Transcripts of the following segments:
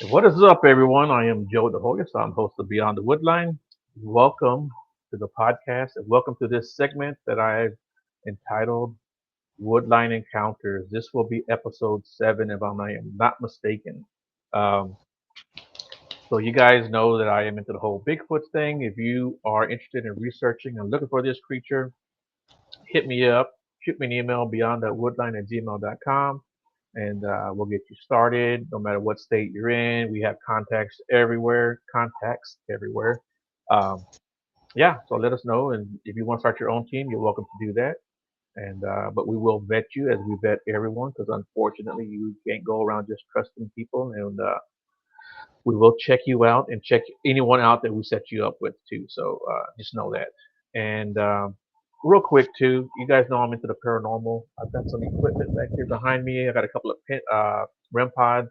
What is up, everyone? I am Joe the host. I'm host of Beyond the Woodline. Welcome to the podcast and welcome to this segment that I've entitled Woodline Encounters. This will be episode 7, if I am not mistaken. Um, so, you guys know that I am into the whole Bigfoot thing. If you are interested in researching and looking for this creature, hit me up, shoot me an email beyondthatwoodline@gmail.com, and we'll get you started. No matter what state you're in, we have contacts everywhere. Contacts everywhere. Um, yeah, so let us know, and if you want to start your own team, you're welcome to do that. And but we will vet you as we vet everyone, because unfortunately, you can't go around just trusting people, and we will check you out and check anyone out that we set you up with too. So just know that. And real quick too, you guys know I'm into the paranormal. I've got some equipment back here behind me. I got a couple of REM pods.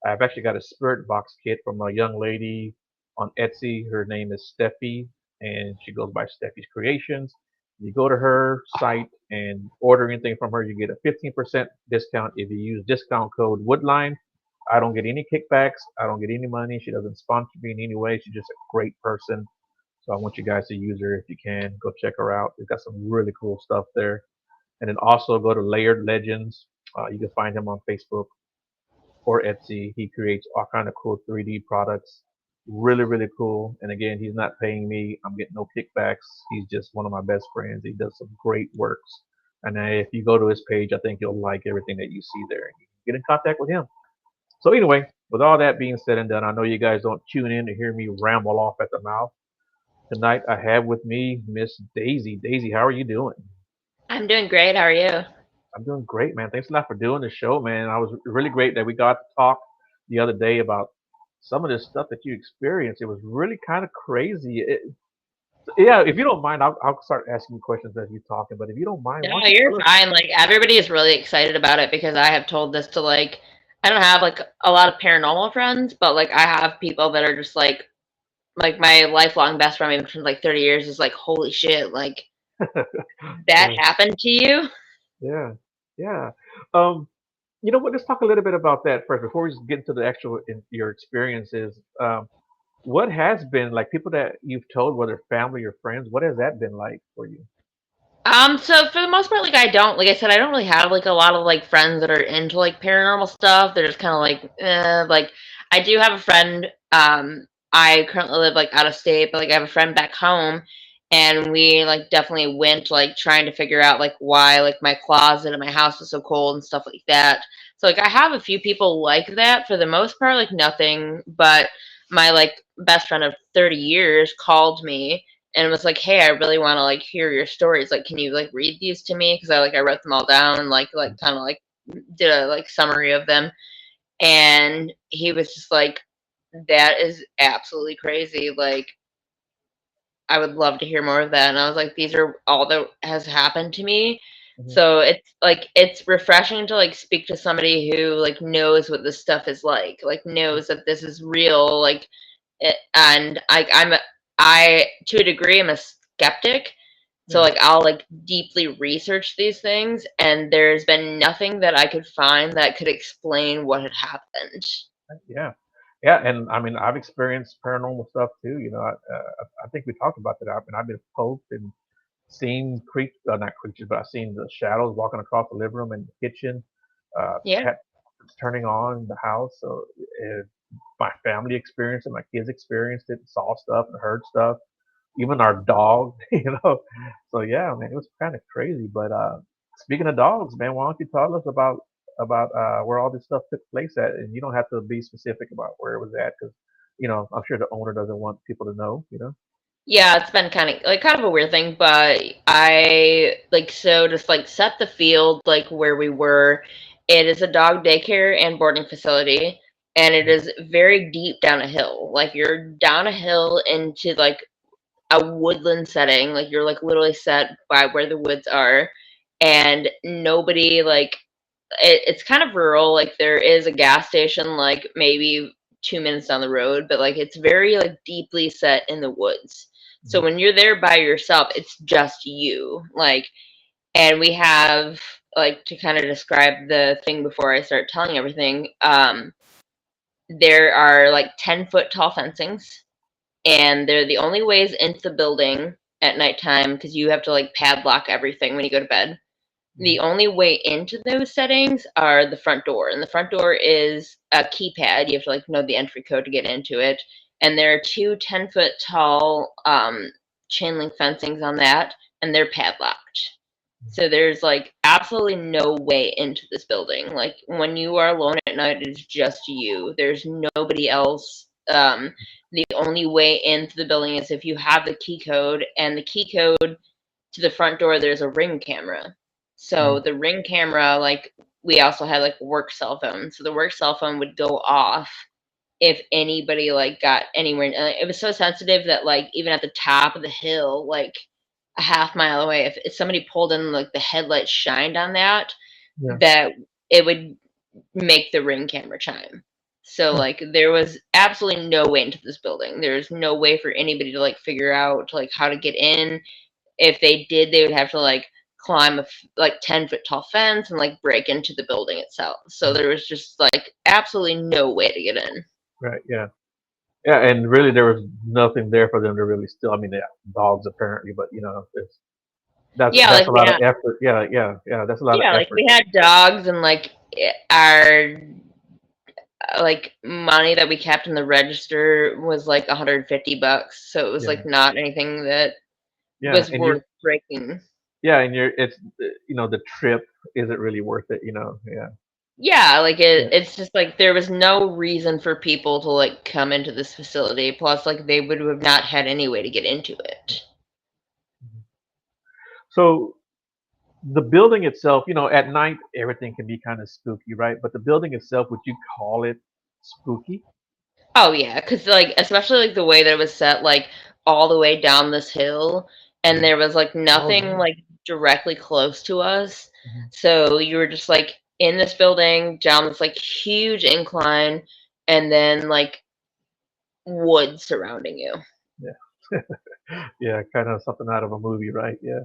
I've actually got a spirit box kit from a young lady on Etsy. Her name is Steffi, and she goes by Steffi's Creations. You go to her site and order anything from her, you get a 15% discount if you use discount code Woodline. I don't get any kickbacks. I don't get any money. She doesn't sponsor me in any way. She's just a great person. So I want you guys to use her if you can. Go check her out. We've got some really cool stuff there. And then also go to Layered Legends. You can find him on Facebook or Etsy. He creates all kind of cool 3D products. Really, really cool. And again, he's not paying me. I'm getting no kickbacks. He's just one of my best friends. He does some great works. And if you go to his page, I think you'll like everything that you see there. You can get in contact with him. So anyway, with all that being said and done, I know you guys don't tune in to hear me ramble off at the mouth. Tonight I have with me Miss Daisy. Daisy, how are you doing? I'm doing great. How are you? I'm doing great, man. Thanks a lot for doing the show, man. I was really great that we got to talk the other day about some of this stuff that you experienced. It was really kind of crazy. Yeah, if you don't mind, I'll start asking you questions as you're talking. But if you don't mind, why No, don't you you're tell us? fine. Like everybody is really excited about it because I have told this to I don't have like a lot of paranormal friends, but like I have people that are just like my lifelong best friend maybe from like 30 years is like, holy shit, like that Yeah, happened to you? yeah, yeah. Um, you know what? Let's talk a little bit about that first before we just get into the actual your experiences. What has been like people that you've told, whether family or friends, what has that been like for you? So for the most part, like I don't, like I said, I don't really have like a lot of like friends that are into like paranormal stuff. They're just kind of like I do have a friend. I currently live like out of state, but like I have a friend back home, and we like definitely went like trying to figure out like why like my closet in my house was so cold and stuff like that. So like I have a few people like that. For the most part, like nothing, but my like best friend of 30 years called me and was like, "Hey, I really want to like hear your stories. Like, can you like read these to me? Because I wrote them all down, like kind of like did a like summary of them." And he was just like, "That is absolutely crazy. Like, I would love to hear more of that." And I was like, "These are all that has happened to me." Hmm. So it's refreshing to like speak to somebody who like knows what this stuff is like knows that this is real, and I to a degree am a skeptic, so Yeah, like I'll like deeply research these things, and there's been nothing that I could find that could explain what had happened. yeah, yeah. And I mean, I've experienced paranormal stuff too. I think we talked about that. I've been poked and seen not creatures, but I've seen the shadows walking across the living room and the kitchen. Yeah. Had turning on in the house. So my family experienced it, my kids experienced it, saw stuff and heard stuff. Even our dog, So yeah, man, it was kind of crazy. But speaking of dogs, man, why don't you tell us about where all this stuff took place at? And you don't have to be specific about where it was at, because I'm sure the owner doesn't want people to know. Yeah, it's been kind of a weird thing, but I like so just like set the field like where we were. It is a dog daycare and boarding facility, and it is very deep down a hill. Like you're down a hill into like a woodland setting. Like you're like literally set by where the woods are, and nobody like it's kind of rural. Like there is a gas station like maybe 2 minutes down the road, but like it's very like deeply set in the woods. So Mhm. when you're there by yourself, it's just you. Like, and we have like to kind of describe the thing before I start telling everything. there are like 10-foot tall fencings, and they're the only ways into the building at nighttime because you have to like padlock everything when you go to bed. The Mhm. only way into those settings are the front door, and the front door is a keypad. You have to like know the entry code to get into it. And there are two 10-foot tall chain link fencings on that, and they're padlocked. So there's like absolutely no way into this building. Like when you are alone at night, it's just you. There's nobody else. The only way into the building is if you have the key code, and the key code to the front door, there's a ring camera. So Mhm. the ring camera, like we also had like a work cell phone. So the work cell phone would go off if anybody like got anywhere. It was so sensitive that like even at the top of the hill, like a half mile away, if somebody pulled in, like the headlights shined on that, Yeah. that it would make the ring camera chime. So Huh. like there was absolutely no way into this building. There's no way for anybody to like figure out like how to get in. If they did, they would have to like climb a like 10-foot tall fence and like break into the building itself. So Mhm. there was just like absolutely no way to get in. Right. Yeah. Yeah. And really, there was nothing there for them to really steal. I mean, they have dogs apparently, but Yeah, that's like a we lot of had, effort. Yeah. Yeah. Yeah. That's a lot of yeah, like effort. we had dogs, and like our like money that we kept in the register was like 150 bucks. So it was Yeah. like not anything that Yeah. was And worth breaking. and the trip isn't really worth it. Yeah. Yeah, like Yeah. it's just like there was no reason for people to like come into this facility. Plus, like they would have not had any way to get into it. Mhm. So the building itself, at night everything can be kind of spooky, right? But the building itself, would you call it spooky? Oh yeah, because like especially like the way that it was set, like all the way down this hill, and Mhm. there was like Oh nothing yeah. like directly close to us. Mhm. So you were just like in this building down this like huge incline, and then like woods surrounding you. Yeah. Yeah, kind of something out of a movie, right? Yeah.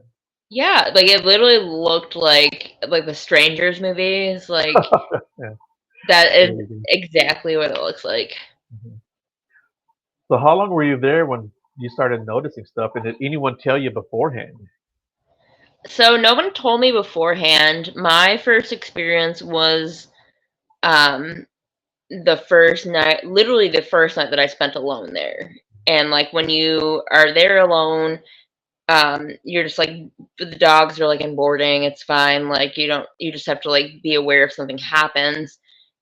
Yeah, like it literally looked like the Strangers movies. Like Yeah. that It is really did. exactly what it looks like. Mhm. So how long were you there when you started noticing stuff? And did anyone tell you beforehand? So no one told me beforehand. My first experience was um the first night, literally the first night that I spent alone there. And like when you are there alone, you're just like the dogs are like in boarding, it's fine. Like you just have to like be aware if something happens.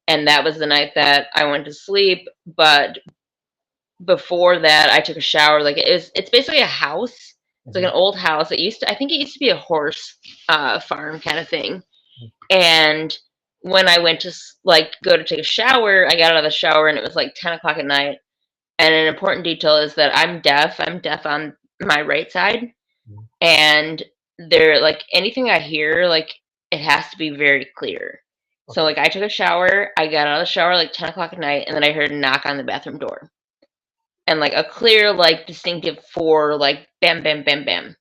And that was the night that I went to sleep. But before that I took a shower. Like it's basically a house. It's like Mhm. an old house. I think it used to be a horse farm kind of thing. And when I went to like go to take a shower, I got out of the shower and it was like 10 o'clock at night. And an important detail is that I'm deaf. I'm deaf on my right side, Mhm. and there like anything I hear, like it has to be very clear. So Okay. like I took a shower, I got out of the shower like 10 o'clock at night, and then I heard a knock on the bathroom door, and like a clear, like distinctive four, like bam, bam, bam, bam.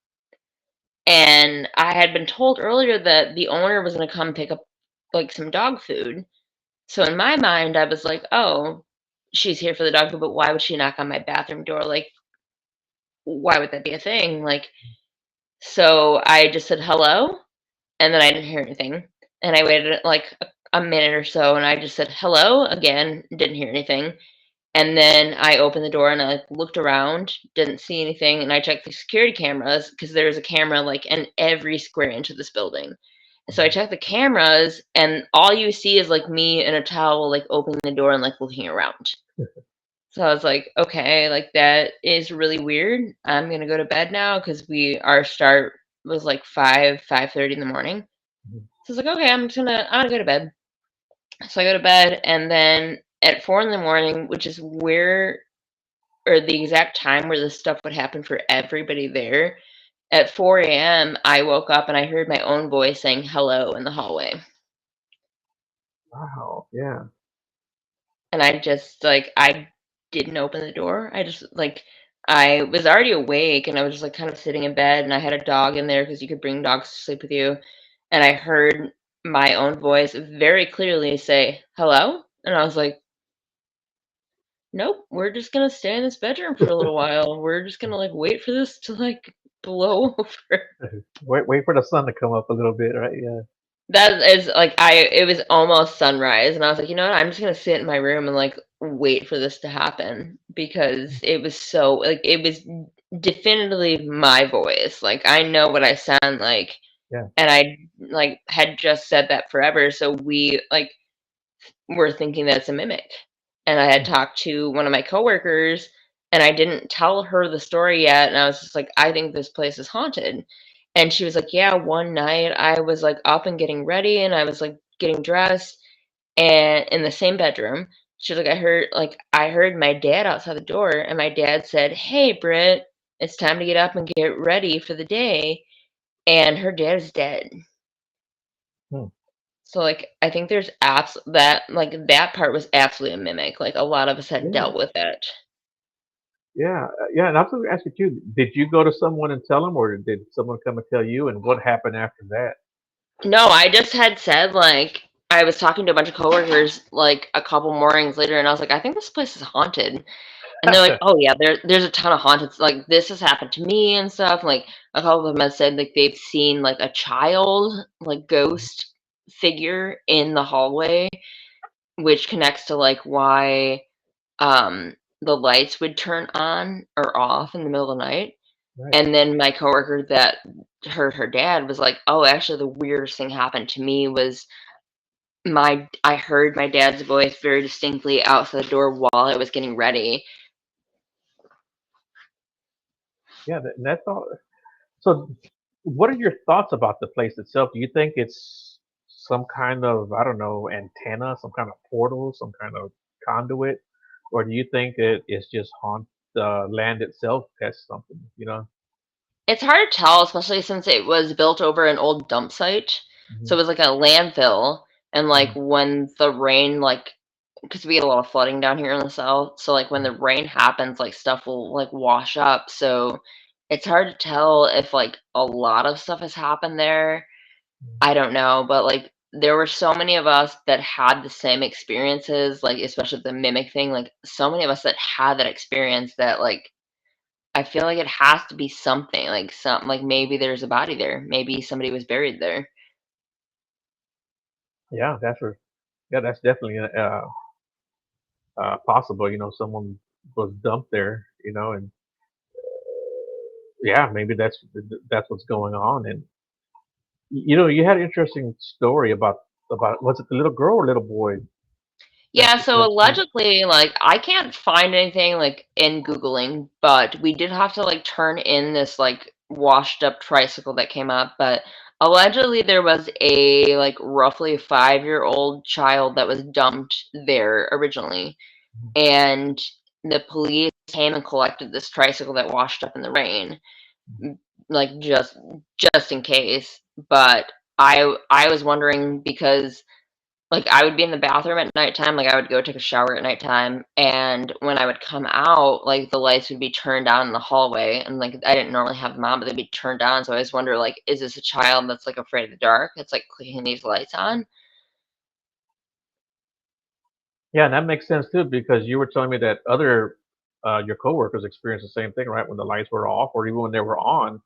And I had been told earlier that the owner was gonna come pick up like some dog food. So in my mind, I was like, "Oh, she's here for the dog food, but why would she knock on my bathroom door? Like, why would that be a thing?" Like, so I just said hello, and then I didn't hear anything. And I waited like a minute or so, and I just said hello again, didn't hear anything. And then I opened the door and I like, looked around, didn't see anything, and I checked the security cameras because there's a camera like in every square inch of this building. So I Mhm. checked the cameras, and all you see is like me in a towel, like opening the door and like looking around. So I was like, okay, like that is really weird. I'm gonna go to bed now because our start was like 5:30 in the morning. Mhm. So I was like, okay, I'm gonna go to bed. So I go to bed, and then at 4 in the morning, which is where or the exact time where this stuff would happen for everybody there. At 4 a.m., I woke up and I heard my own voice saying hello in the hallway. Wow. Yeah. And I just, like, I didn't open the door. I just, like, I was already awake and I was just, like, kind of sitting in bed, and I had a dog in there because you could bring dogs to sleep with you. And I heard my own voice very clearly say hello. And I was like, nope, we're just gonna stay in this bedroom for a little while. We're just gonna like wait for this to like blow over. Wait for the sun to come up a little bit, right? Yeah. That is like it was almost sunrise and I was like, you know what, I'm just gonna sit in my room and like wait for this to happen because it was so like it was definitively my voice. Like I know what I sound like Yeah. and I like had just said that forever. So we like were thinking that it's a mimic. And I had talked to one of my coworkers and I didn't tell her the story yet. And I was just like, I think this place is haunted. And she was like, yeah, one night I was like up and getting ready and I was like getting dressed and in the same bedroom. She's like, I heard my dad outside the door and my dad said, hey, Britt, it's time to get up and get ready for the day. And her dad is dead. Hmm. So, like, I think there's apps that like, that part was absolutely a mimic, like, a lot of us had Yeah. dealt with it. Yeah. And I was going to ask you too. Did you go to someone and tell them, or did someone come and tell you? And what happened after that? No, I just had said, like I was talking to a bunch of coworkers, like, a couple mornings later, and I was like, "I think this place is haunted." And they're like, "Oh, yeah, there's a ton of haunted like, this has happened to me and stuff." Like, a couple of them had said, like, they've seen, like, a child, like, ghost figure in the hallway, which connects to, like, why the lights would turn on or off in the middle of the night. Right. And then my coworker that heard her dad was like, "Oh, actually, the weirdest thing happened to me was I heard my dad's voice very distinctly outside the door while I was getting ready." Yeah. And that's all. So, what are your thoughts about the place itself? Do you think it's some kind of, I don't know, antenna, some kind of portal, some kind of conduit, or do you think it's just haunt the land itself has something? You know? It's hard to tell, especially since it was built over an old dump site. So Hmm. it was like a landfill, and like Hmm. when the rain like because we get a lot of flooding down here in the south. So like when the rain happens, like stuff will like wash up. So it's hard to tell if like a lot of stuff has happened there. I don't know, but like there were so many of us that had the same experiences, like especially the mimic thing, like so many of us that had that experience that like I feel like it has to be something, like some like maybe there's a body there. Maybe somebody was buried there. Yeah, yeah, that's definitely possible. You know, someone was dumped there. You know, and yeah, maybe that's what's going on. And you know, you had an interesting story about was it the little girl or little boy that Yeah, so that allegedly, like, I can't find anything like in Googling, but we did have to like turn in this like washed up tricycle that came up. But allegedly, there was a like roughly 5-year-old child that was dumped there originally, and the police came and collected this tricycle that washed up in the rain, m- like just in case. But I was wondering because like, I would be in the bathroom at nighttime, like, I would go take a shower at nighttime, and when I would come out, like, the lights would be turned on in the hallway, and, like, I didn't normally have them on, but they'd be turned on, so I always wonder, like, is this a child that's, like, afraid of the dark? It's, like, clicking these lights on? Yeah, and that makes sense too because you were telling me that other your coworkers experienced the same thing, right? When the lights were off, or even when they were on,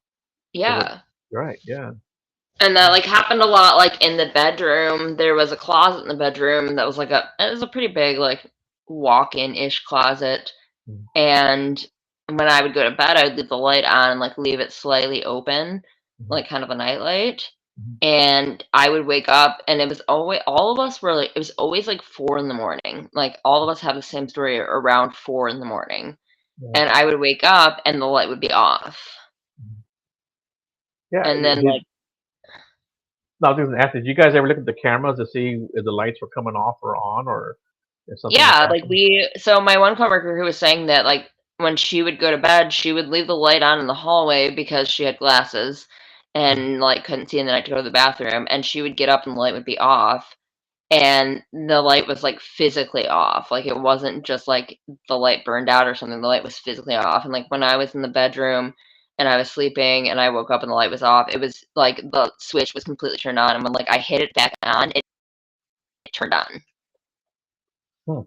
it would. Yeah. Right. Yeah. And that, like, happened a lot, like, in the bedroom. There was a closet in the bedroom that was, like, a it was a pretty big, like, walk-in-ish closet, Mhm. and when I would go to bed, I would leave the light on and, like, leave it slightly open, Mhm. like, kind of a nightlight, Mhm. and I would wake up, and it was always all of us were, like it was always, like, 4 in the morning, like, all of us have the same story around 4 in the morning, Yeah. and I would wake up, and the light would be off, Mhm. Yeah. and then, Did like no, I was going to ask, did you guys ever look at the cameras to see if the lights were coming off or on, or if something was yeah, like, happening? my one coworker who was saying that, like, when she would go to bed, she would leave the light on in the hallway because she had glasses Mhm. and, like, couldn't see in the night to go to the bathroom, and she would get up and the light would be off, and the light was, like, physically off, like, it wasn't just, like, the light burned out or something, the light was physically off, and, like, when I was in the bedroom and I was sleeping and I woke up and the light was off, it was like the switch was completely turned on, and when, like, I hit it back on, it turned on. Hmm.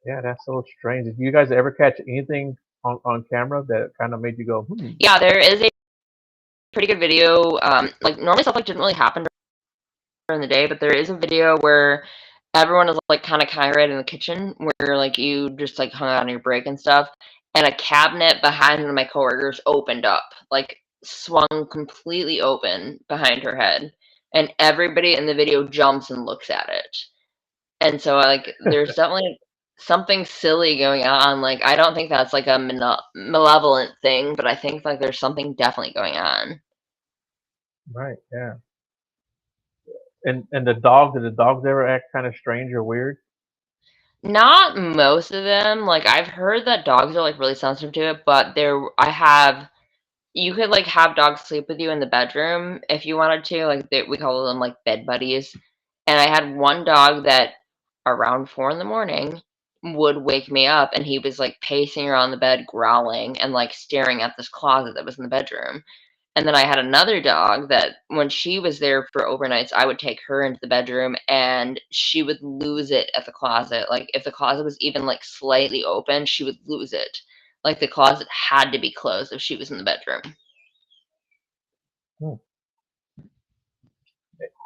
Yeah, that's so strange. Did you guys ever catch anything on camera that kind of made you go, hmm? Yeah, there is a pretty good video. Like normally stuff like didn't really happen during the day, but there is a video where everyone is like kind of right in the kitchen where like you just like hung out on your break and stuff, and a cabinet behind one of my coworkers opened up, like swung completely open behind her head, and everybody in the video jumps and looks at it. And so like there's definitely something silly going on. Like I don't think that's like a malevolent thing, but I think like there's something definitely going on. Right, yeah. And the dog, did the dogs ever act kind of strange or weird? Not most of them. Like I've heard that dogs are like really sensitive to it, but there I have you could like have dogs sleep with you in the bedroom if you wanted to. Like we call them like bed buddies. And I had one dog that around 4 in the morning would wake me up and he was like pacing around the bed, growling and like staring at this closet that was in the bedroom. And then I had another dog that when she was there for overnights, I would take her into the bedroom and she would lose it at the closet. Like if the closet was even like slightly open, she would lose it. Like the closet had to be closed if she was in the bedroom. Hmm.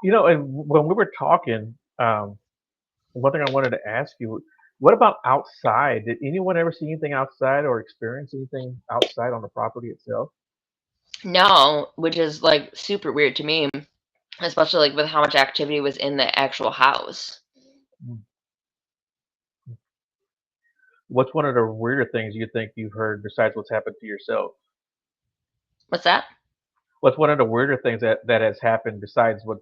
And when we were talking, one thing I wanted to ask you, what about outside? Did anyone ever see anything outside or experience anything outside on the property itself? No, which is like super weird to me, especially like with how much activity was in the actual house. Mm. What's one of the weirder things you think you've heard besides what's happened to yourself? What's that? What's one of the weirder things that has happened besides what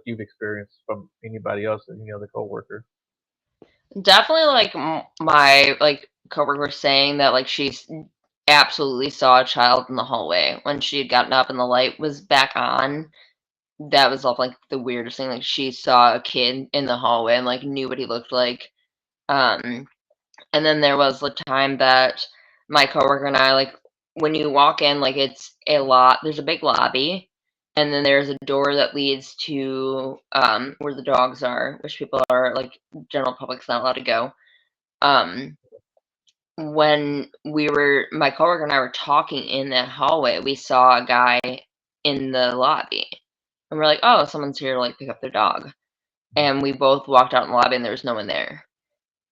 you've experienced from anybody else, any other coworker? Definitely like my like coworker was saying that like she's absolutely saw a child in the hallway when she had gotten up and the light was back on. That was all like the weirdest thing. Like she saw a kid in the hallway and like knew what he looked like. Um, And then there was the time that my coworker and I, like, when you walk in, like, it's a lot there's a big lobby, and then there's a door that leads to, where the dogs are, which people are like, general public's not allowed to go. Um, when my coworker and I were talking in that hallway, we saw a guy in the lobby, and we're like, "Oh, someone's here to, like, pick up their dog." And we both walked out in the lobby, and there was no one there.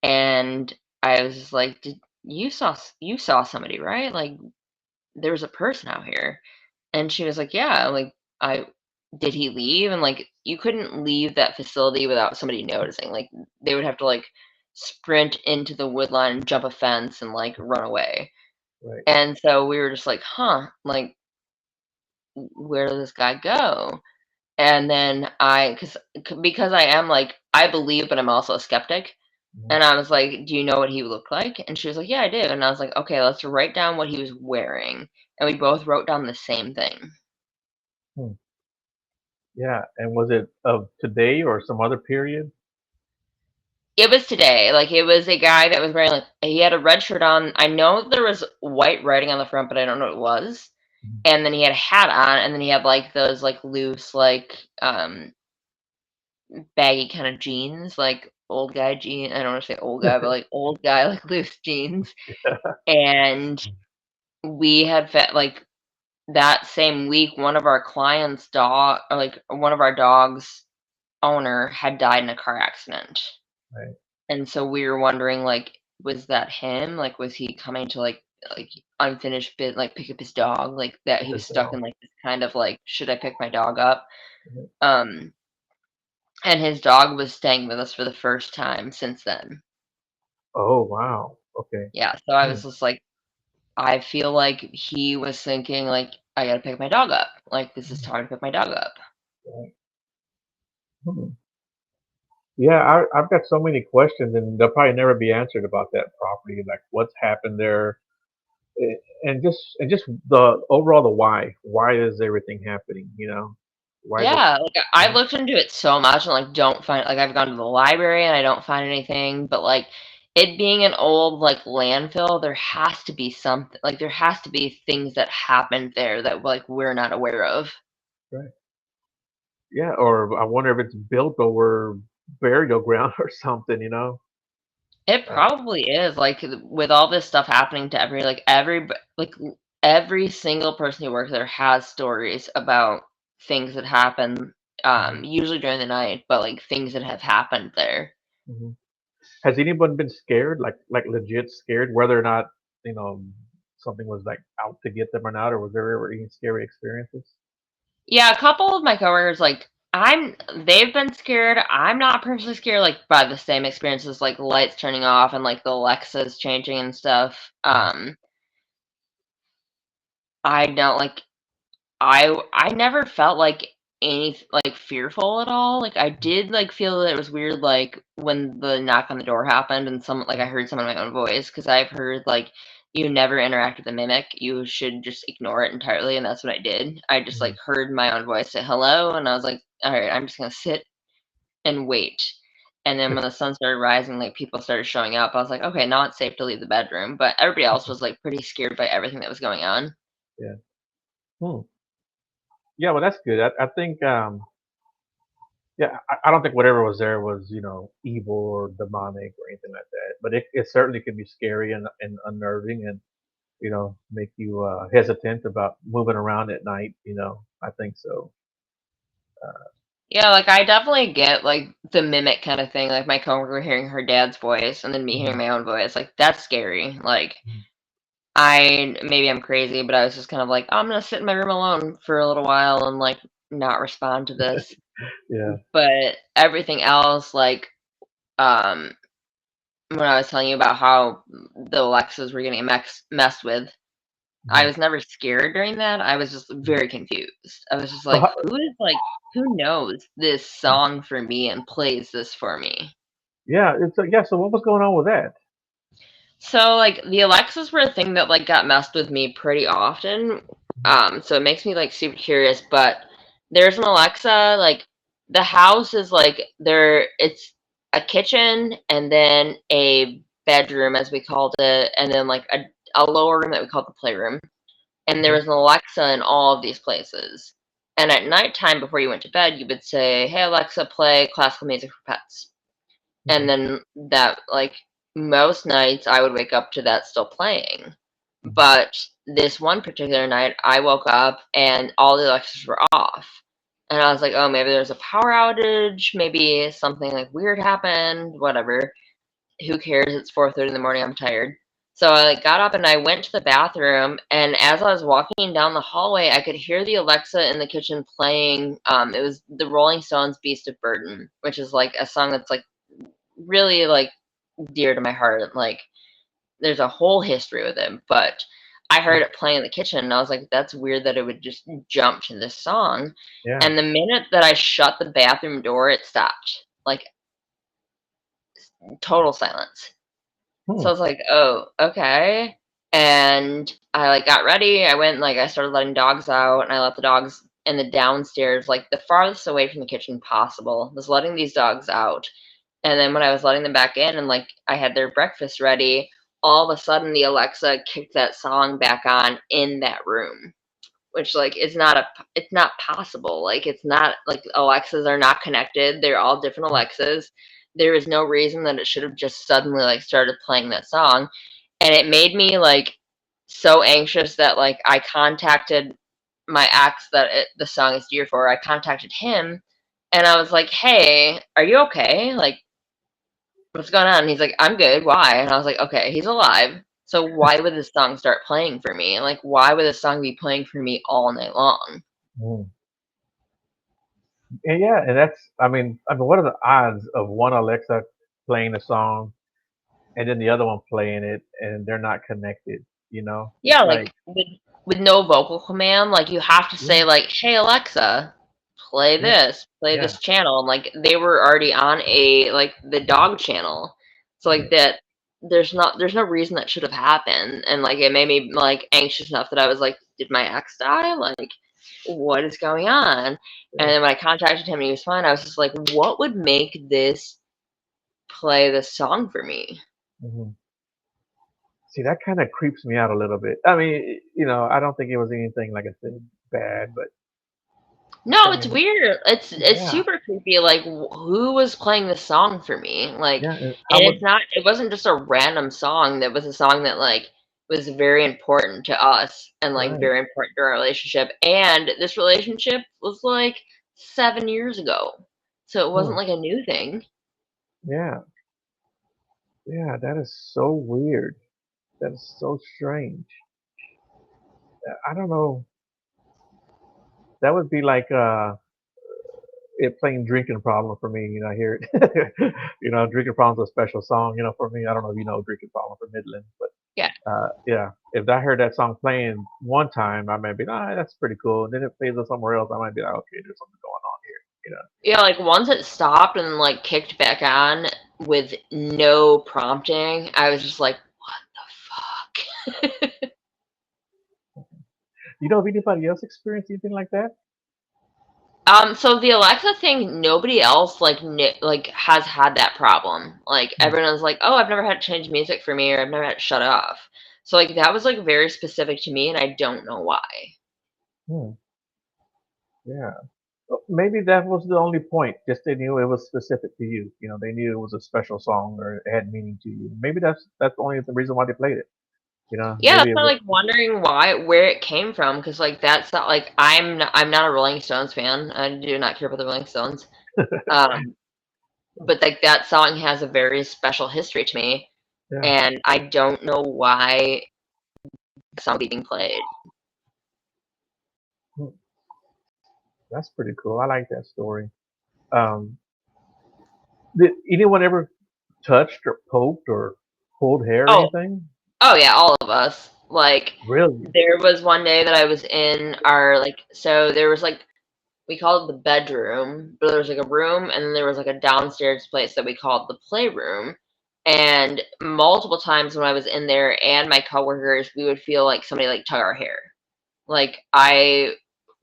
And I was just like, "Did you saw somebody, right? Like, there was a person out here." And she was like, "Yeah." Like, I did he leave? And like, you couldn't leave that facility without somebody noticing. Like, they would have to like sprint into the wood line and jump a fence and like run away. Right. And so we were just like, huh, like, where did this guy go? And then because I am like, I believe, but I'm also a skeptic. Mhm. And I was like, "Do you know what he looked like?" And she was like, "Yeah, I do." And I was like, "Okay, let's write down what he was wearing." And we both wrote down the same thing. Hmm. Yeah, and was it of today or some other period? It was today. Like it was a guy that was wearing like he had a red shirt on. I know there was white writing on the front, but I don't know what it was. Mhm. And then he had a hat on, and then he had like those like loose like baggy kind of jeans, like old guy jean. I don't want to say old guy, but like old guy like loose jeans. And we had like that same week, one of our clients' dog or, like, one of our dogs' owner had died in a car accident, Right. and so we were wondering, like, was that him? Like, was he coming to, like, unfinished bit like, pick up his dog? Like, that With he his was stuck dog. in, like, this kind of, like, "Should I pick my dog up?" Mhm. Um, and his dog was staying with us for the first time since then. Oh, wow. Okay. Yeah, so I Hmm. was just like, I feel like he was thinking, like, "I gotta pick my dog up. Like, this is Hmm. time to pick my dog up." Right. Hmm. Yeah, I've got so many questions, and they'll probably never be answered about that property. Like, what's happened there, and just the overall the why. Why is everything happening? Why is it? Yeah, like, I've Mhm. looked into it so much and, like, don't find like, I've gone to the library and I don't find anything, but, like, it being an old, like, landfill, there has to be something like, there has to be things that happened there that, like, we're not aware of. Right. Yeah, or I wonder if it's built over burial ground or something. It Uh, probably is, like, with all this stuff happening to every single person who works there has stories about things that happen, mhm, usually during the night, but, like, things that have happened there. mhm. Has anyone been scared, like legit scared, whether or not you know something was like out to get them or not, or was there ever any scary experiences? Yeah, a couple of my coworkers, like, they've been scared. I'm not personally scared, like, by the same experiences, like lights turning off and like the Alexas changing and stuff. Mhm, I don't like I never felt like like fearful at all. Like I did like feel that it was weird like when the knock on the door happened and some like I mhm, heard some of my own voice because I've heard like you never interact with a mimic. You should just ignore it entirely, and that's what I did. I just like mhm. heard my own voice say hello, and I was like, all right, I'm just gonna sit and wait. And then when the sun started rising, like people started showing up. I was like, okay, now it's safe to leave the bedroom. But everybody else was like pretty scared by everything that was going on. Yeah. Hmm. Yeah. Well, that's good. I think. Yeah. I don't think whatever was there was evil or demonic or anything like that. But it certainly can be scary and unnerving and make you hesitant about moving around at night. I think so. Uh, Yeah, like I definitely get like the mimic kind of thing. Like my coworker hearing her dad's voice and then me hearing mhm, my own voice. Like that's scary. Like mhm. maybe I'm crazy, but I was just kind of like, oh, I'm gonna sit in my room alone for a little while and like not respond to this. Yeah. But everything else, like um when I was telling you about how the Alexas were getting messed with, I Mhm. was never scared during that. I was just very confused. I was just So like, who knows this song for me and plays this for me? yeah, yeah. So what was going on with that? So like the Alexas were a thing that like got messed with me pretty often. So it makes me like super curious, but there's an Alexa, like the house is like it's a kitchen and then a bedroom as we called it, and then like a lower room that we called the playroom. And there Mhm, was an Alexa in all of these places. And at nighttime before you went to bed, you would say, "Hey Alexa, play classical music for pets." And mhm, then that like most nights I would wake up to that still playing. mhm, But this one particular night I woke up and all the Alexas were off. And I was like, "Oh, maybe there's a power outage, maybe something like weird happened, whatever. Who cares? It's 4:30 in the morning. I'm tired." So I like, got up and I went to the bathroom. And as I was walking down the hallway, I could hear the Alexa in the kitchen playing. It was the Rolling Stones' "Beast of Burden," which is like a song that's like really like dear to my heart. Like there's a whole history with it, but I heard mhm. it playing in the kitchen and I was like, that's weird that it would just jump to this song. Yeah. And the minute that I shut the bathroom door, it stopped. Like total silence. Hmm. So I was like, "Oh, okay." And I like got ready. I went and like I started letting dogs out and I let the dogs in the downstairs, like the farthest away from the kitchen possible. Was letting these dogs out. And then when I was letting them back in and like I had their breakfast ready, all of a sudden the Alexa kicked that song back on in that room, which like is not it's not possible. Like it's not like Alexas are not connected. They're all different Alexas. There is no reason that it should have just suddenly like started playing that song. And it made me like so anxious that like I contacted my ex that the song is dear for. I contacted him and I was like, "Hey, are you okay? Like what's going on?" And he's like, "I'm good. Why?" And I was like, "Okay, he's alive. So why would this song start playing for me? Like, why would this song be playing for me all night long?" Mm. And yeah, and I mean, what are the odds of one Alexa playing a song and then the other one playing it, and they're not connected? Yeah, Like, like with no vocal command, like you have to yeah, say like, "Hey Alexa, yeah, play yeah, this channel." And like they were already on a like the dog channel. So like yeah, that there's no reason that should have happened. And like it made me like anxious enough that I was like, "Did my ex die? Like what is going on?" And yeah. then when I contacted him and he was fine, I was just like, "What would make this play this song for me?" Hmm. See, that kind of creeps me out a little bit. I mean, I don't think it was anything like I said bad, but No, it's singing. weird. It's Yeah, super creepy. Like, who was playing the song for me? Like, yeah. And I and would, it's not. It wasn't just a random song. That was a song that like was very important to us and like right. very important to our relationship. And this relationship was like 7 years ago, so it wasn't Hmm. like a new thing. Yeah, yeah. That is so weird. That is so strange. I don't know. That would be like it playing drinking problem for me. I hear it. Drinking problem's a special song. For me. I don't know if you know drinking problem from Midland, but Yeah, yeah. If I heard that song playing one time, I might be, that's pretty cool. And then it plays on somewhere else, I might be like, okay, there's something going on here. yeah. Like once it stopped and like kicked back on with no prompting, I was just like, what the fuck? You know if anybody else experienced anything like that? So the Alexa thing, nobody else like has had that problem. Like Hmm. everyone's like, "Oh, I've never had to change music for me, or I've never had to shut it off." So like that was like very specific to me, and I don't know why. Hmm. Yeah. Maybe that was the only point. Just they knew it was specific to you. They knew it was a special song or it had meaning to you. Maybe that's only the reason why they played it. Yeah, Maybe that's it why was. like wondering where it came from, because like that's not like I'm not a Rolling Stones fan. I do not care about the Rolling Stones. Um, but like that song has a very special history to me, Yeah. and I don't know why the song being played. Hmm. That's pretty cool. I like that story. Um, did anyone ever touched or poked or pulled hair or Oh, anything? oh yeah, all of us. Like Really? there was one day that I was in our like so there was like we called it the bedroom, but there was like a room and then there was like a downstairs place that we called the playroom. And multiple times when I was in there and my coworkers, we would feel like somebody like tug our hair. Like I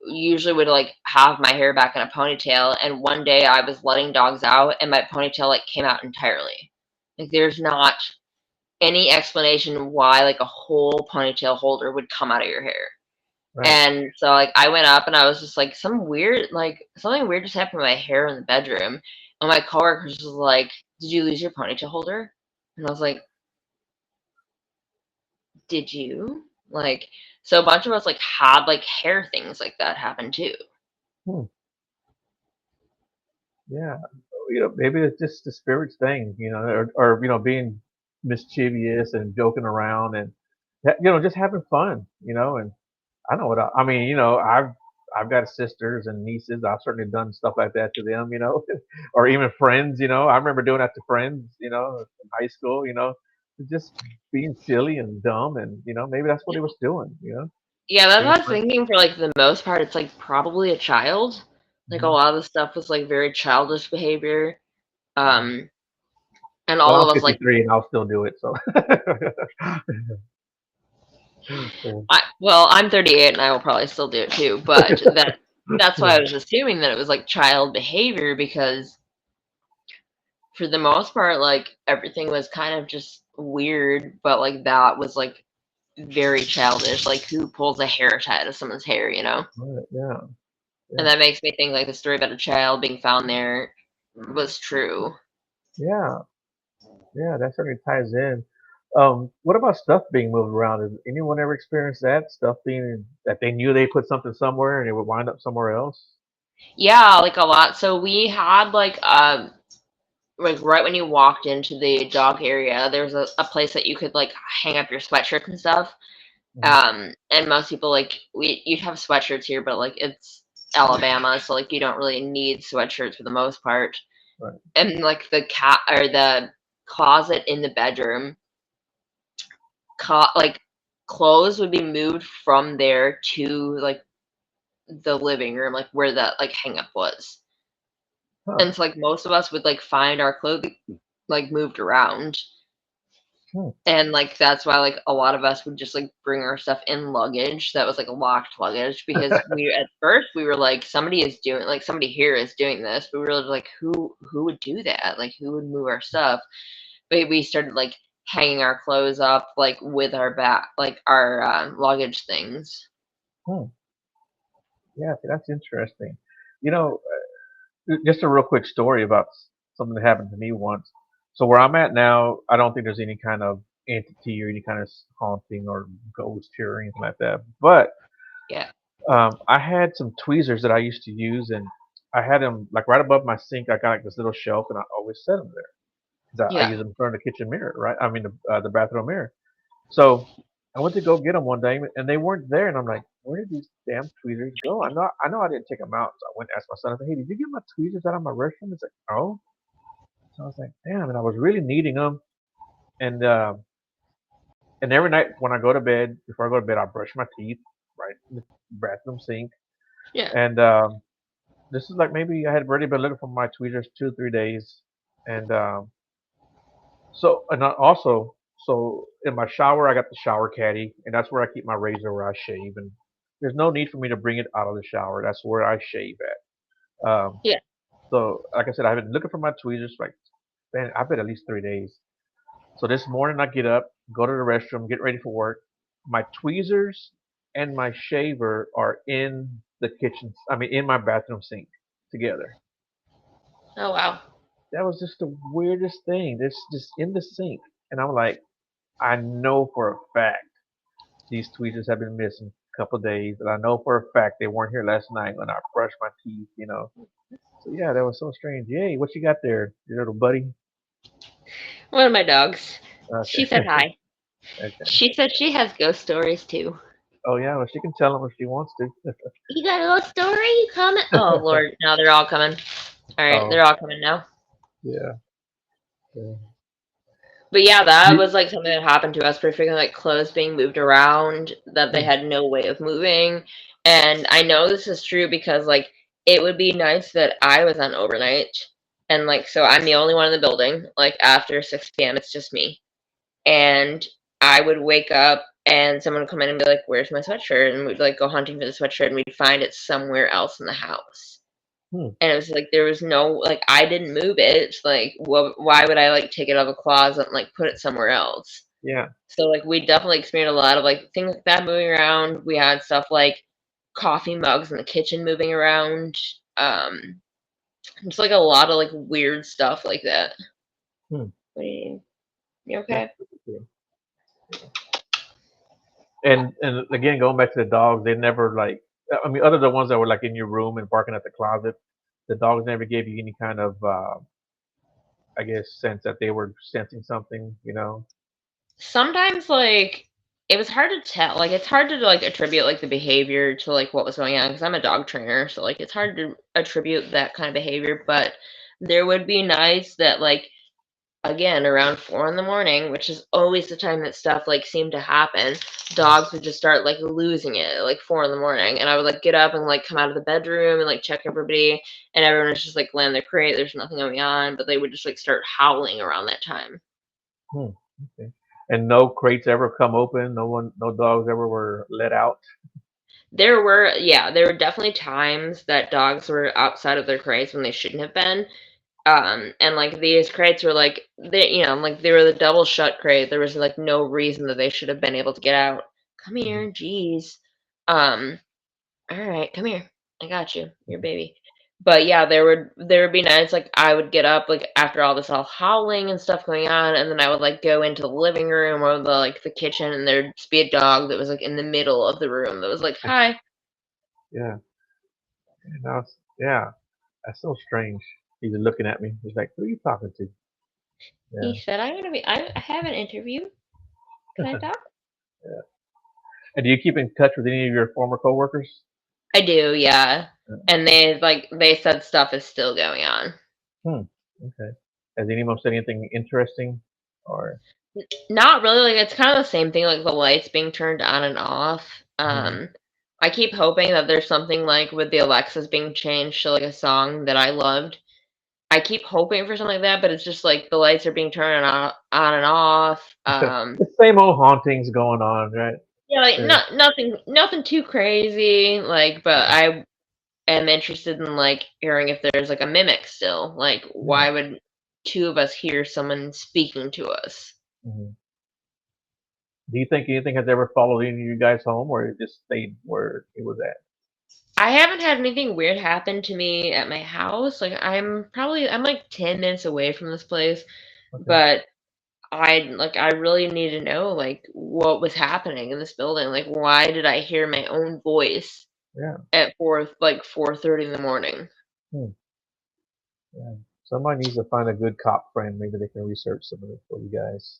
usually would like have my hair back in a ponytail, and one day I was letting dogs out and my ponytail like came out entirely. Like there's not any explanation why like a whole ponytail holder would come out of your hair. Right. And so like I went up and I was just like something weird just happened to my hair in the bedroom. And my coworkers was like, "Did you lose your ponytail holder?" And I was like, "Did you?" Like so a bunch of us like had like hair things like that happen too. Hmm. Yeah. Maybe it's just the spirits thing, or being mischievous and joking around and just having fun, and I know what I mean. I've got sisters and nieces. I've certainly done stuff like that to them, or even friends. I remember doing that to friends, in high school. Just being silly and dumb, and maybe that's what he was doing. Yeah, that's Being what I was friends. thinking for like the most part. It's like probably a child. Like a Hmm. lot of the stuff was like very childish behavior. Yeah. Um, and Well, all I'm of us like 53 and I'll still do it. So. I'm 38 and I will probably still do it too, but that's why I was assuming that it was like child behavior because for the most part like everything was kind of just weird, but like that was like very childish. Like who pulls a hair tie out of someone's hair, you know? Right, yeah, And yeah, that makes me think like the story about a child being found there was true. yeah, yeah. That certainly ties in. What about stuff being moved around? Has anyone ever experienced that stuff being that they knew they put something somewhere and it would wind up somewhere else? Yeah, like a lot. So we had like right when you walked into the dog area, there was a place that you could like hang up your sweatshirts and stuff. Mhm. And most people like you'd have sweatshirts here, but like it's Alabama, so like you don't really need sweatshirts for the most part. Right. And like the cat or the closet in the bedroom, like clothes would be moved from there to like the living room, like where the like hang up was. Huh. And so like most of us would like find our clothing like moved around. Hmm. And like that's why like a lot of us would just like bring our stuff in luggage that was like locked luggage because we at first we were like somebody here is doing this, but we were like who would do that, like who would move our stuff. But we started like hanging our clothes up like with our back like our luggage things. Hmm. Yeah, see, that's interesting. You know, just a real quick story about something that happened to me once. So where I'm at now, I don't think there's any kind of entity or any kind of haunting or ghost here or anything like that. But Yeah. I had some tweezers that I used to use, and I had them like right above my sink. I got like this little shelf, and I always set them there because I Yeah. use them in front of the kitchen mirror, right? I mean the bathroom mirror. So I went to go get them one day, and they weren't there. And I'm like, where did these damn tweezers go? I know I didn't take them out. So I went and asked my son. I said, hey, did you get my tweezers out of my restroom? He's like, oh. So I was like, damn. And I was really needing them. And uh, and every night when I go to bed, before I go to bed, I brush my teeth right in the bathroom sink. Yeah. And this is like maybe I had already been looking for my tweezers 2 3 days. And also in my shower I got the shower caddy, and that's where I keep my razor where I shave. And there's no need for me to bring it out of the shower. That's where I shave at. Yeah. So like I said, I've been looking for my tweezers for like, man, I bet at least 3 days. So this morning I get up, go to the restroom, get ready for work. My tweezers and my shaver are in the kitchen. I mean, in my bathroom sink together. Oh wow. That was just the weirdest thing. It's just in the sink, and I'm like, I know for a fact these tweezers have been missing a couple of days, and I know for a fact they weren't here last night when I brushed my teeth. So yeah, that was so strange. Yay, what you got there, your little buddy? One of my dogs. She Okay, said hi. okay. She said she has ghost stories too. Oh yeah, well she can tell them if she wants to. You got a ghost story? You coming? Oh Lord, now they're all coming. All right, Oh they're all coming now. yeah, yeah. But yeah, that You- was like something that happened to us. Pretty freaking like clothes being moved around that they hmm, had no way of moving. And I know this is true because like it would be nice that I was on overnight, and like so I'm the only one in the building. Like after 6 p.m., it's just me, and I would wake up and someone would come in and be like, "Where's my sweatshirt?" And we'd like go hunting for the sweatshirt, and we'd find it somewhere else in the house. hmm, And it was like there was no like I didn't move it. It's like why would I like take it out of a closet and like put it somewhere else? yeah. So like we definitely experienced a lot of like things like that moving around. We had stuff like coffee mugs in the kitchen moving around. Um, just like a lot of like weird stuff like that. Hmm, What do you that's okay? pretty cool. And again, going back to the dogs, they never like. I mean, other than the ones that were like in your room and barking at the closet, the dogs never gave you any kind of, I guess, sense that they were sensing something. Sometimes like it was hard to tell. Like it's hard to like attribute like the behavior to like what was going on because I'm a dog trainer, so like it's hard to attribute that kind of behavior. But there would be nights that like again around 4 in the morning, which is always the time that stuff like seemed to happen. Dogs would just start like losing it at like 4 in the morning, and I would like get up and like come out of the bedroom and like check everybody, and everyone was just like laying their crate. There's nothing going on, but they would just like start howling around that time. Hmm, okay. And no crates ever come open. No one, no dogs ever were let out. There were definitely times that dogs were outside of their crates when they shouldn't have been. And like these crates were like like they were the double shut crate. There was like no reason that they should have been able to get out. Come Mhm. here, jeez. Um, all right, come here. I got you, your baby. But yeah, there would be nights like I would get up like after all this all howling and stuff going on, and then I would like go into the living room or the kitchen, and there'd just be a dog that was like in the middle of the room that was like, "Hi." Yeah, yeah. That's so strange. He's looking at me. He's like, "Who are you talking to?" He Yeah, said, I have an interview. Can I talk? yeah. And do you keep in touch with any of your former coworkers? I do, yeah. Yeah. And they said stuff is still going on. Hmm. Okay. Has anyone said anything interesting? Or Not really, like it's kind of the same thing, like the lights being turned on and off. hmm. I keep hoping that there's something like with the Alexas being changed to like a song that I loved. I keep hoping for something like that, but it's just like the lights are being turned on and off. The same old hauntings going on, right? Yeah, like Yeah. nothing too crazy. Like, but I am interested in like hearing if there's like a mimic still. Like, Yeah. why would two of us hear someone speaking to us? Hmm. Do you think anything has ever followed any of you guys home, or it just stayed where it was at? I haven't had anything weird happen to me at my house. Like I'm like 10 minutes away from this place, Okay. but I really need to know like what was happening in this building. Like why did I hear my own voice Yeah. at 4:30 in the morning? Hmm. Yeah. Somebody needs to find a good cop friend. Maybe they can research some of it for you guys.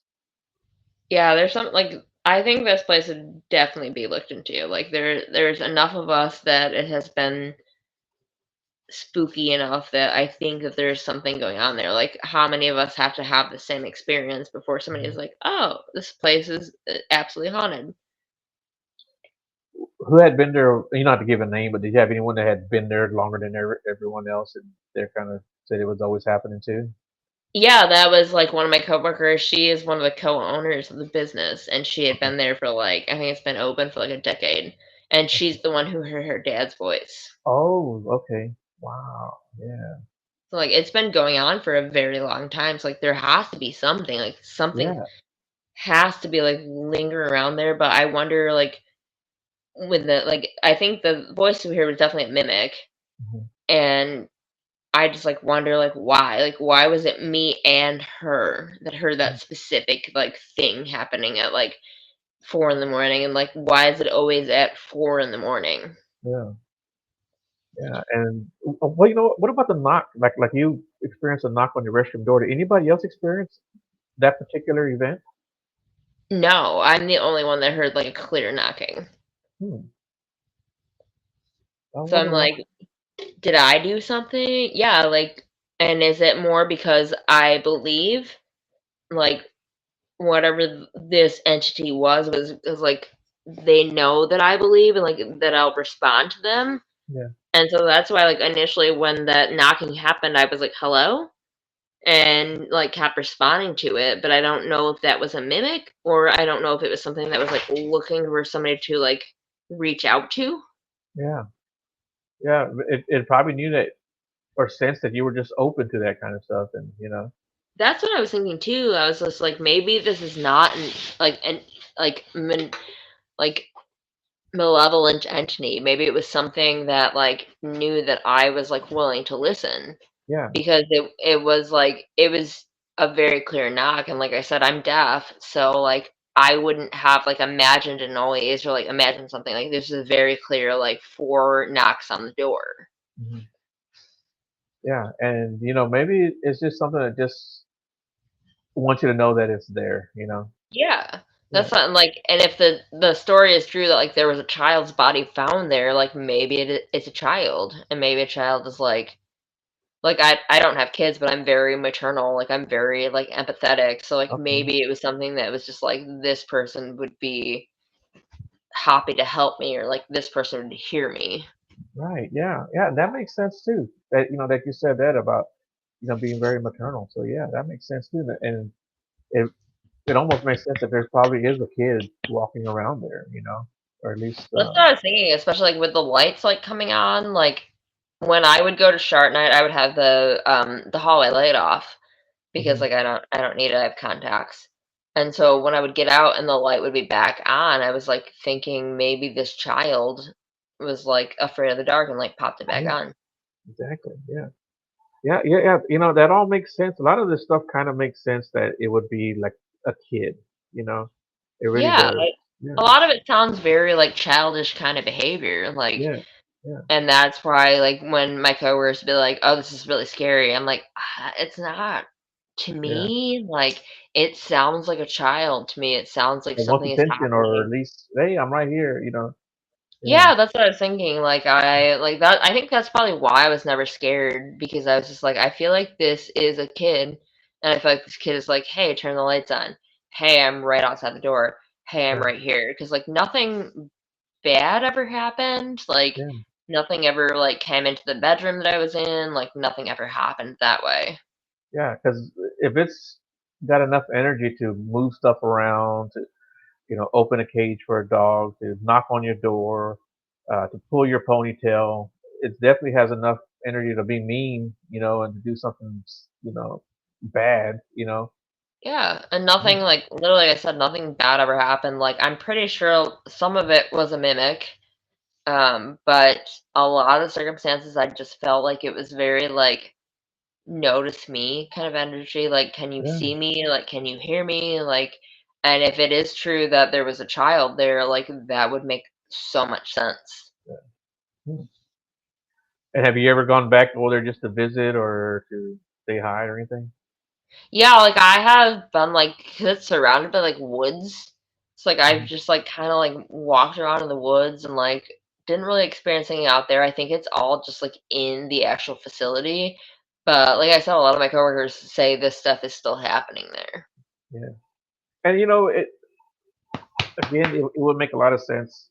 Yeah, there's some like I think this place would definitely be looked into. Like there's enough of us that it has been spooky enough that I think that there's something going on there. Like, how many of us have to have the same experience before somebody is Mhm. like, "Oh, this place is absolutely haunted." Who had been there? You don't have to give a name, but did you have anyone that had been there longer than everyone else, and they're kind of said it was always happening too? Yeah, that was like one of my coworkers. She is one of the co-owners of the business, and she had Okay. been there for like I think it's been open for like a decade, and she's the one who heard her dad's voice. Oh, okay. Wow. Yeah. So like it's been going on for a very long time. So like there has to be something like something Yeah. has to be like lingering around there. But I wonder like with the like, I think the voice we heard was definitely a mimic, Mhm. and I just, like, wonder, like, why? Like, why was it me and her that heard Mm. that specific, like, thing happening at, like, 4 in the morning, and, like, why is it always at 4 in the morning? Yeah. Yeah. And well, what about the knock? Like you experienced a knock on your restroom door. Did anybody else experience that particular event? No, I'm the only one that heard, like, a clear knocking. Hmm. I So wonder I'm why. like, "Did I do something?" Yeah, like and is it more because I believe, like, whatever this entity was like they know that I believe and like that I'll respond to them. Yeah. And so that's why like initially when that knocking happened, I was like, hello? And like kept responding to it. But I don't know if that was a mimic or I don't know if it was something that was like looking for somebody to like reach out to. Yeah. Yeah. It probably knew that or sensed that you were just open to that kind of stuff, and That's what I was thinking too. I was just like, maybe this is not an like like malevolent entity. Maybe it was something that like knew that I was like willing to listen yeah. because it was like it was a very clear knock and like I said I'm deaf so like I wouldn't have like imagined a noise or like imagined something like this is very clear like 4 knocks on the door. Mhm. Yeah. And maybe it's just something that just wants you to know that it's there. Yeah. Yeah. That's not like and if the story is true that like there was a child's body found there like maybe it's a child and maybe a child is like, I don't have kids, but I'm very maternal, like, I'm very, like, empathetic, so, like, Okay. maybe it was something that was just, like, this person would be happy to help me or, like, this person would hear me. Right. Yeah. Yeah. That makes sense too. That you said that about being very maternal. So yeah, that makes sense too. And it almost makes sense that there's probably is a kid walking around there, or at least That's what I was thinking, especially, like, with the lights, like, coming on, like, when I would go to shower at night, I would have the hallway light off because, mhm. like, I don't need it, I have contacts, and so when I would get out and the light would be back on, I was, like, thinking maybe this child was, like, afraid of the dark and, like, popped it back Right. on. Exactly. Yeah. Yeah. Yeah. Yeah. That all makes sense. A lot of this stuff kind of makes sense that it would be like a kid. You know, it really Yeah, does. like, Yeah. a lot of it sounds very, like, childish kinda behavior, like Yeah. Yeah. and that's why, like, when my coworkers be like, "Oh, this is really scary," I'm like, It's not. To Yeah. me, like, it sounds like a child to me, it sounds like It wants something is attention, or happening." at least, hey, I'm right here. Yeah. Yeah, that's what I was thinking, like, I think that's probably why I was never scared because I was just like, "I feel like this is a kid," and I feel like this kid is like, "Hey, turn the lights on. Hey, I'm right outside the door. Hey, I'm Yeah. right here." Because like, nothing bad ever happened, like, Yeah. nothing ever, like, came into the bedroom that I was in, like, nothing ever happened that way. Yeah. Because if it's got enough energy to move stuff around, to open a cage for a dog, to knock on your door, to pull your ponytail. It definitely has enough energy to be mean, and to do something, bad. Yeah, and nothing, Yeah. like literally, like I said, nothing bad ever happened, like, I'm pretty sure some of it was a mimic, But a lot of circumstances, I just felt like it was very like notice me kind of energy. Like, can you Yeah. see me? Like, can you hear me? Like, and if it is true that there was a child there, like that would make so much sense. Hmm. And have you ever gone back over there just to visit or to say hi or anything? Yeah, like I have been like 'cause it's surrounded by like woods. So like I've Mhm. just like kind of like walked around in the woods and like didn't really experience anything out there. I think it's all just like in the actual facility. But like I said, a lot of my coworkers say this stuff is still happening there. Yeah. And it again, it would make a lot of sense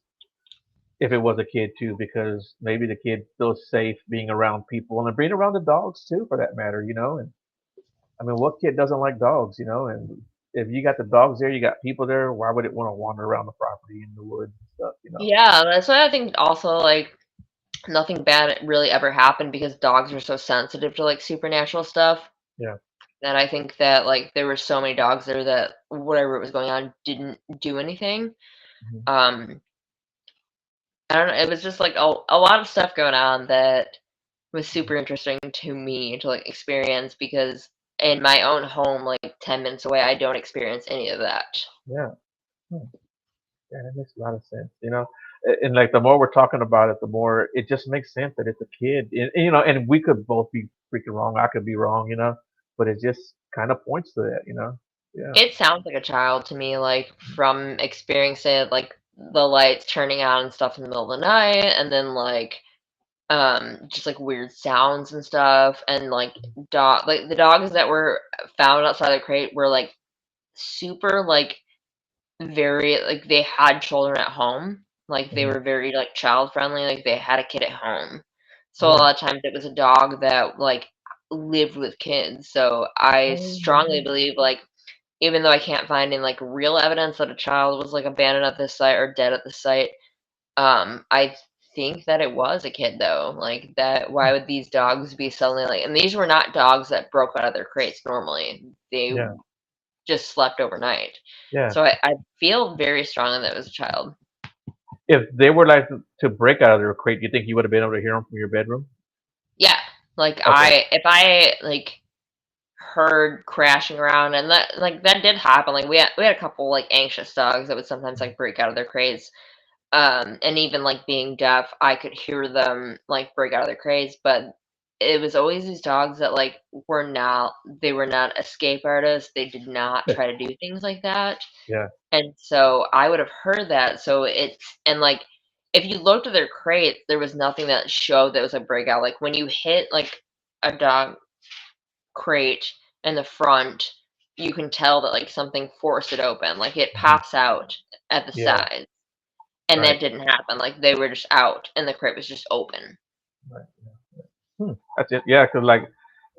if it was a kid too, because maybe the kid feels safe being around people and being around the dogs too, for that matter. And I mean, what kid doesn't like dogs? And if you got the dogs there, you got people there. Why would it want to wander around the property in the woods and stuff? Yeah, that's why I think also like nothing bad really ever happened because dogs are so sensitive to like supernatural stuff. Yeah. And I think that like there were so many dogs there that whatever was going on didn't do anything. Mhm. Um, I don't know. It was just like a lot of stuff going on that was Mhm. super interesting to me to like experience because in my own home, like 10 minutes away, I don't experience any of that. Yeah. Hmm. Yeah, that makes a lot of sense. And like the more we're talking about it, the more it just makes sense that it's a kid. And we could both be freaking wrong. I could be wrong, but it just kind of points to that. Yeah. It sounds like a child to me, like from experiencing like the lights turning on and stuff in the middle of the night, and then like just like weird sounds and stuff, and like the dogs that were found outside the crate were like super like very like they had children at home. Like they Mhm. were very like child friendly, like they had a kid at home. So a Yeah. lot of times it was a dog that like lived with kids. So I Oh, strongly yeah. believe like even though I can't find any like real evidence that a child was like abandoned at this site or dead at the site, I think that it was a kid though. Like that why would these dogs be suddenly like and these were not dogs that broke out of their crates normally. They Yeah. just slept overnight. Yeah. So I feel very strongly that it was a child. If they were like to break out of their crate, you think you would have been able to hear them from your bedroom? Yeah. Like Okay. if I like heard crashing around and that like that did happen. Like we had a couple like anxious dogs that would sometimes Mhm. like break out of their crates. And even like being deaf, I could hear them like break out of their crates, but it was always these dogs that like were not escape artists. They did not try to do things like that. Yeah. And so I would have heard that. So it's and like if you looked at their crate, there was nothing that showed that was a breakout. Like when you hit like a dog crate in the front, you can tell that like something forced it open. Like it Mhm. pops out at the Yeah. sides. And Right. that didn't happen. Like they were just out and the crate was just open. Right. That's it. Yeah, because like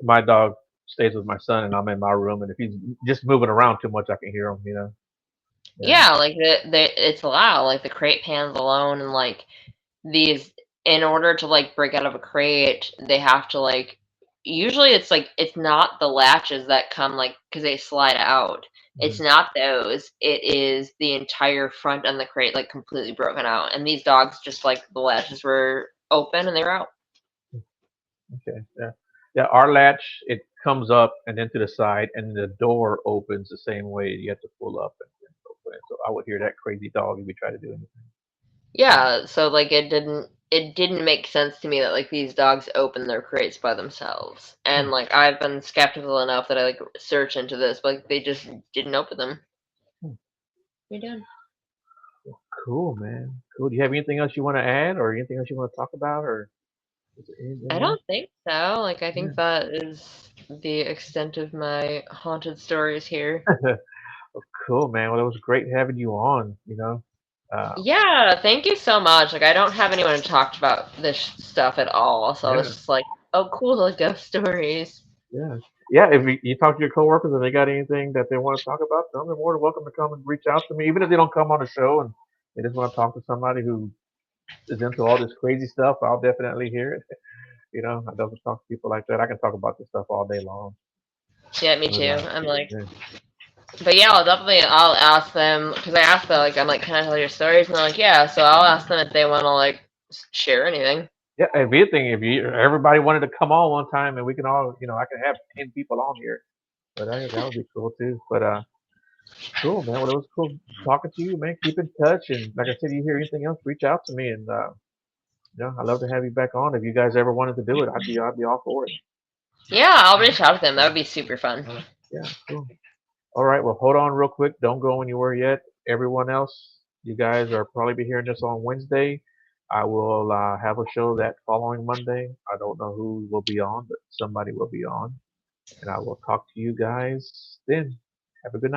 my dog stays with my son, and I'm in my room, and if he's just moving around too much, I can hear him. Yeah. Yeah, like it's loud. Like the crate pans alone and like these in order to like break out of a crate, they have to like usually it's like it's not the latches that come like because they slide out. It's Mhm. not those. It is the entire front of the crate like completely broken out. And these dogs just like the latches were open and they were out. Okay. Yeah. Yeah. Our latch, it comes up and then to the side, and the door opens the same way. You have to pull up and open it. So I would hear that crazy dog if we try to do anything. Yeah, so like it didn't make sense to me that like these dogs open their crates by themselves. Hmm. And like I've been skeptical enough that I like search into this, but like, they just didn't open them. Hmm. We did. Cool, man. Cool. Do you have anything else you want to add, or anything else you want to talk about, or is there I anything else? don't think so. Like I Yeah. think that is the extent of my haunted stories here. Well, cool, man. Well, it was great having you on. Um, Yeah, thank you so much. Like I don't have anyone to talk about this stuff at all, so it's yeah. just like, oh cool, like ghost stories. Yeah. Yeah, if you talk to your coworkers and they got anything that they want to talk about, they're more than welcome to come and reach out to me, even if they don't come on the show and they just want to talk to somebody who is into all this crazy stuff. I'll definitely hear it. I love to talk to people like that. I can talk about this stuff all day long. Yeah, me Really too. like, I'm like, yeah. but yeah, I'll ask them because I asked them like I'm like, can I tell your stories? And they're like, yeah. So I'll ask them if they want to like share anything. Yeah, if anything, if you everybody wanted to come on one time and we can all, I can have 10 people on here, but that would be cool too. But cool, man. Well, it was cool talking to you, man. Keep in touch, and like I said, you hear anything else, reach out to me, and I'd love to have you back on. If you guys ever wanted to do it, I'd be all for it. Yeah, I'll reach out to them. That would be super fun. Yeah, cool. All right, well, hold on real quick. Don't go anywhere yet. Everyone else, you guys are probably be hearing this on Wednesday. I will have a show that following Monday. I don't know who will be on, but somebody will be on. And I will talk to you guys then. Have a good night.